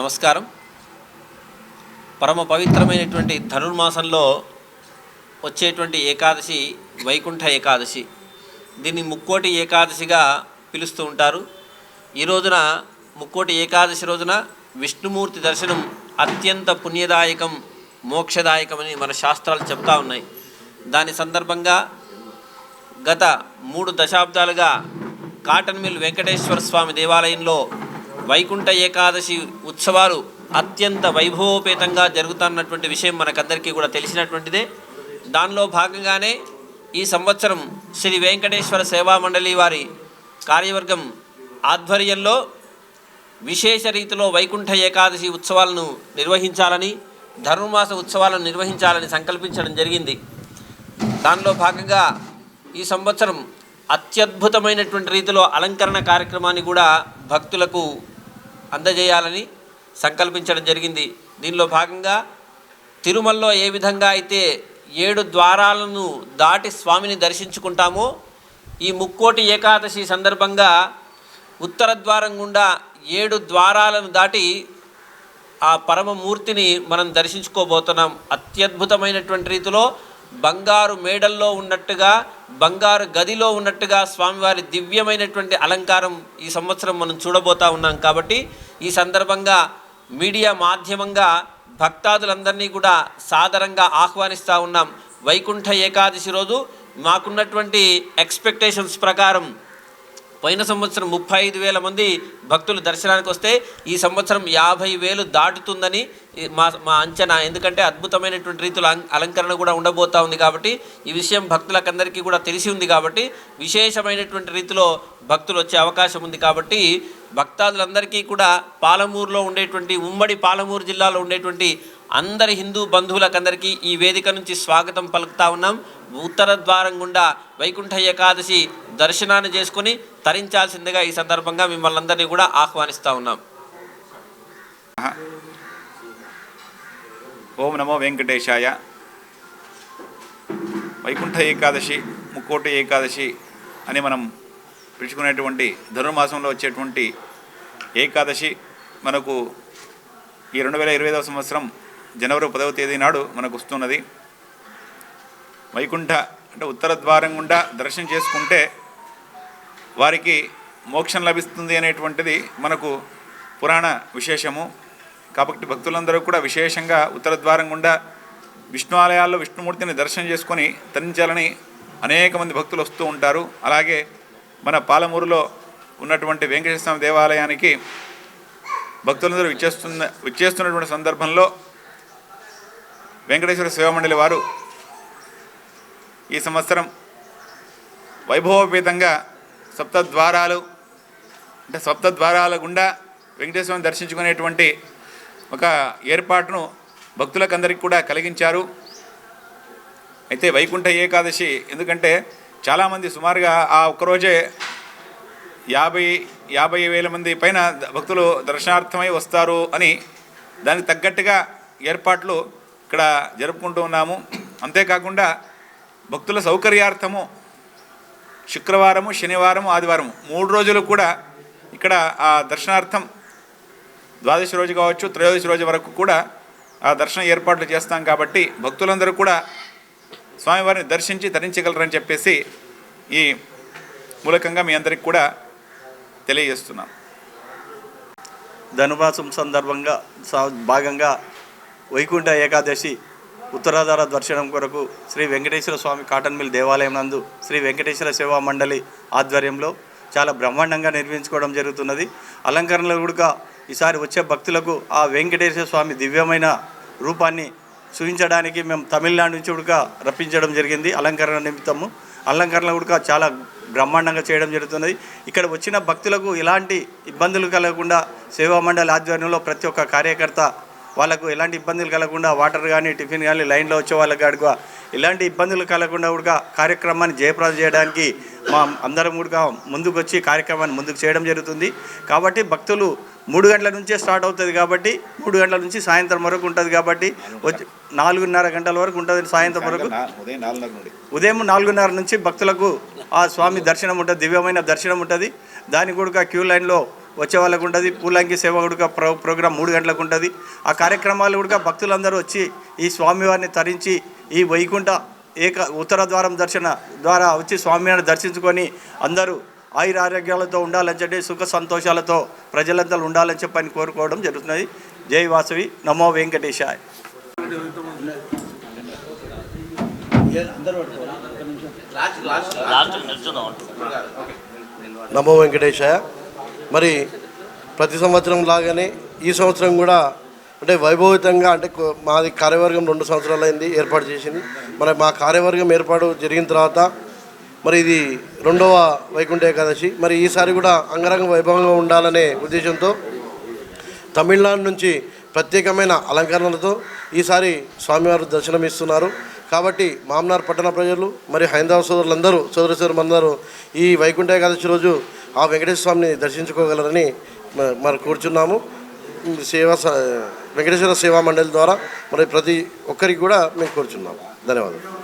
నమస్కారం. పరమ పవిత్రమైనటువంటి ధనుర్మాసంలో వచ్చేటువంటి ఏకాదశి వైకుంఠ ఏకాదశి. దీన్ని ముక్కోటి ఏకాదశిగా పిలుస్తూ ఉంటారు. ఈ రోజున ముక్కోటి ఏకాదశి రోజున విష్ణుమూర్తి దర్శనం అత్యంత పుణ్యదాయకం, మోక్షదాయకమని మన శాస్త్రాలు చెప్తా ఉన్నాయి. దాని సందర్భంగా గత 3 దశాబ్దాలుగా కాటన్ మిల్ వెంకటేశ్వర స్వామి దేవాలయంలో వైకుంఠ ఏకాదశి ఉత్సవాలు అత్యంత వైభవోపేతంగా జరుగుతున్నటువంటి విషయం మనకందరికీ కూడా తెలిసినటువంటిదే. దానిలో భాగంగానే ఈ సంవత్సరం శ్రీ వెంకటేశ్వర సేవా మండలి వారి కార్యవర్గం ఆధ్వర్యంలో విశేష రీతిలో వైకుంఠ ఏకాదశి ఉత్సవాలను నిర్వహించాలని, ధనుర్మాస ఉత్సవాలను నిర్వహించాలని సంకల్పించడం జరిగింది. దానిలో భాగంగా ఈ సంవత్సరం అత్యద్భుతమైనటువంటి రీతిలో అలంకరణ కార్యక్రమాన్ని కూడా భక్తులకు అందజేయాలని సంకల్పించడం జరిగింది. దీనిలో భాగంగా తిరుమలలో ఏ విధంగా అయితే 7 ద్వారాలను దాటి స్వామిని దర్శించుకుంటామో, ఈ ముక్కోటి ఏకాదశి సందర్భంగా ఉత్తర ద్వారం గుండా 7 ద్వారాలను దాటి ఆ పరమమూర్తిని మనం దర్శించుకోబోతున్నాం. అత్యద్భుతమైనటువంటి రీతిలో బంగారు మేడల్లో ఉన్నట్టుగా, బంగారు గదిలో ఉన్నట్టుగా స్వామివారి దివ్యమైనటువంటి అలంకారం ఈ సంవత్సరం మనం చూడబోతా ఉన్నాం. కాబట్టి ఈ సందర్భంగా మీడియా మాధ్యమంగా భక్తాదులందరినీ కూడా సాదరంగా ఆహ్వానిస్తూ ఉన్నాం. వైకుంఠ ఏకాదశి రోజు మాకున్నటువంటి ఎక్స్పెక్టేషన్స్ ప్రకారం పోయిన సంవత్సరం 35,000 మంది భక్తులు దర్శనానికి వస్తే ఈ సంవత్సరం 50,000 దాటుతుందని మా అంచనా. ఎందుకంటే అద్భుతమైనటువంటి రీతిలో అలంకరణ కూడా ఉండబోతూ ఉంది. కాబట్టి ఈ విషయం భక్తులకందరికీ కూడా తెలిసి ఉంది. కాబట్టి విశేషమైనటువంటి రీతిలో భక్తులు వచ్చే అవకాశం ఉంది. కాబట్టి భక్తాదులందరికీ కూడా పాలమూరులో ఉండేటువంటి, ఉమ్మడి పాలమూరు జిల్లాలో ఉండేటువంటి అందరి హిందూ బంధువులకందరికీ ఈ వేదిక నుంచి స్వాగతం పలుకుతా ఉన్నాం. ఉత్తర ద్వారం గుండా వైకుంఠ ఏకాదశి దర్శనాన్ని చేసుకుని తరించాల్సిందిగా ఈ సందర్భంగా మిమ్మల్ని అందరినీ కూడా ఆహ్వానిస్తూ ఉన్నాం. ఓం నమో వెంకటేశాయ. వైకుంఠ ఏకాదశి, ముక్కోటి ఏకాదశి అని మనం పిలుచుకునేటువంటి ధనుర్మాసంలో వచ్చేటువంటి ఏకాదశి మనకు ఈ 2025వ సంవత్సరం జనవరి 10వ తేదీ నాడు మనకు వస్తున్నది. వైకుంఠ అంటే ఉత్తర ద్వారం గుండా దర్శనం చేసుకుంటే వారికి మోక్షం లభిస్తుంది అనేటువంటిది మనకు పురాణ విశేషము. కాబట్టి భక్తులందరూ కూడా విశేషంగా ఉత్తర ద్వారం గుండా విష్ణు ఆలయాల్లో విష్ణుమూర్తిని దర్శనం చేసుకొని తరించాలని అనేక మంది భక్తులు వస్తూ ఉంటారు. అలాగే మన పాలమూరులో ఉన్నటువంటి వెంకటేశ్వర స్వామి దేవాలయానికి భక్తులందరూ విచ్చేస్తున్నటువంటి సందర్భంలో వెంకటేశ్వర సేవా మండలి వారు ఈ సంవత్సరం వైభవోపేతంగా సప్తద్వారాల గుండా వెంకటేశ్వరుని దర్శించుకునేటువంటి ఒక ఏర్పాటును భక్తులకందరికీ కూడా కలిగించారు. అయితే వైకుంఠ ఏకాదశి ఎందుకంటే చాలామంది సుమారుగా ఆ ఒక్కరోజే 50,000 మంది పైన భక్తులు దర్శనార్థమై వస్తారు అని దానికి తగ్గట్టుగా ఏర్పాట్లు ఇక్కడ జరుపుకుంటూ ఉన్నాము. అంతేకాకుండా భక్తుల సౌకర్యార్థము శుక్రవారము, శనివారము, ఆదివారము 3 రోజులు కూడా ఇక్కడ ఆ దర్శనార్థం ద్వాదశి రోజు కావచ్చు, త్రయోదశి రోజు వరకు కూడా ఆ దర్శన ఏర్పాట్లు చేస్తాం. కాబట్టి భక్తులందరూ కూడా స్వామివారిని దర్శించి తరించగలరని చెప్పేసి ఈ మూలకంగా మీ అందరికి కూడా తెలియజేస్తున్నాం. ధనుర్మాసం సందర్భంగా భాగంగా వైకుంఠ ఏకాదశి ఉత్తరాధార దర్శనం కొరకు శ్రీ వెంకటేశ్వర స్వామి కాటన్ మిల్ దేవాలయం నందు శ్రీ వెంకటేశ్వర సేవా మండలి ఆధ్వర్యంలో చాలా బ్రహ్మాండంగా నిర్వహించుకోవడం జరుగుతున్నది. అలంకరణలు కూడా ఈసారి వచ్చే భక్తులకు ఆ వెంకటేశ్వర స్వామి దివ్యమైన రూపాన్ని చూపించడానికి మేము తమిళనాడు నుంచి కూడా రప్పించడం జరిగింది. అలంకరణ నిమిత్తము అలంకరణ కూడా చాలా బ్రహ్మాండంగా చేయడం జరుగుతున్నది. ఇక్కడ వచ్చిన భక్తులకు ఎలాంటి ఇబ్బందులు కలగకుండా సేవా మండలి ఆధ్వర్యంలో ప్రతి ఒక్క కార్యకర్త వాళ్ళకు ఎలాంటి ఇబ్బందులు కలగకుండా వాటర్ కానీ, టిఫిన్ కానీ, లైన్లో వచ్చే వాళ్ళకి అడుగు ఎలాంటి ఇబ్బందులు కలగకుండా కూడా కార్యక్రమాన్ని జయప్రదం చేయడానికి మా అందరం కూడా ముందుకు వచ్చి కార్యక్రమాన్ని ముందుకు చేయడం జరుగుతుంది. కాబట్టి భక్తులు 3 గంటల నుంచే స్టార్ట్ అవుతుంది. కాబట్టి 3 గంటల నుంచి సాయంత్రం వరకు ఉంటుంది. కాబట్టి 4:30 గంటల వరకు ఉంటుంది. సాయంత్రం వరకు ఉదయం 4:30 నుంచి భక్తులకు ఆ స్వామి దర్శనం ఉంటుంది, దివ్యమైన దర్శనం ఉంటుంది. దానికి కూడా క్యూ లైన్లో వచ్చే వాళ్ళకు ఉంటుంది. పూలంకి సేవ కూడా ప్రోగ్రాం 3 గంటలకు ఉంటుంది. ఆ కార్యక్రమాలు కూడా భక్తులందరూ వచ్చి ఈ స్వామివారిని తరించి ఈ వైకుంఠ ఉత్తర ద్వారం దర్శన ద్వారా వచ్చి స్వామివారిని దర్శించుకొని అందరూ ఆయురారోగ్యాలతో ఉండాలని చెప్పి సుఖ సంతోషాలతో ప్రజలంతా ఉండాలని చెప్పని కోరుకోవడం జరుగుతున్నది. జై వాసవి, నమో వెంకటేశాయ. నమో వెంకటేశాయ. మరి ప్రతి సంవత్సరం లాగానే ఈ సంవత్సరం కూడా అంటే వైభవితంగా అంటే మాది కార్యవర్గం 2 సంవత్సరాలు అయింది ఏర్పాటు చేసింది. మరి మా కార్యవర్గం ఏర్పాటు జరిగిన తర్వాత మరి ఇది 2వ వైకుంఠ ఏకాదశి. మరి ఈసారి కూడా అంగరంగ వైభవంగా ఉండాలనే ఉద్దేశంతో తమిళనాడు నుంచి ప్రత్యేకమైన అలంకరణలతో ఈసారి స్వామివారు దర్శనమిస్తున్నారు. కాబట్టి మామనార్ పట్టణ ప్రజలు మరి హైందవ సోదరులందరూ ఈ వైకుంఠ ఏకాదశి రోజు ఆ వెంకటేశ్వర స్వామిని దర్శించుకోగలరని మరి కూర్చున్నాము. వెంకటేశ్వర సేవా మండలి ద్వారా మరి ప్రతి ఒక్కరికి కూడా మేము కోరుచున్నాము. ధన్యవాదాలు.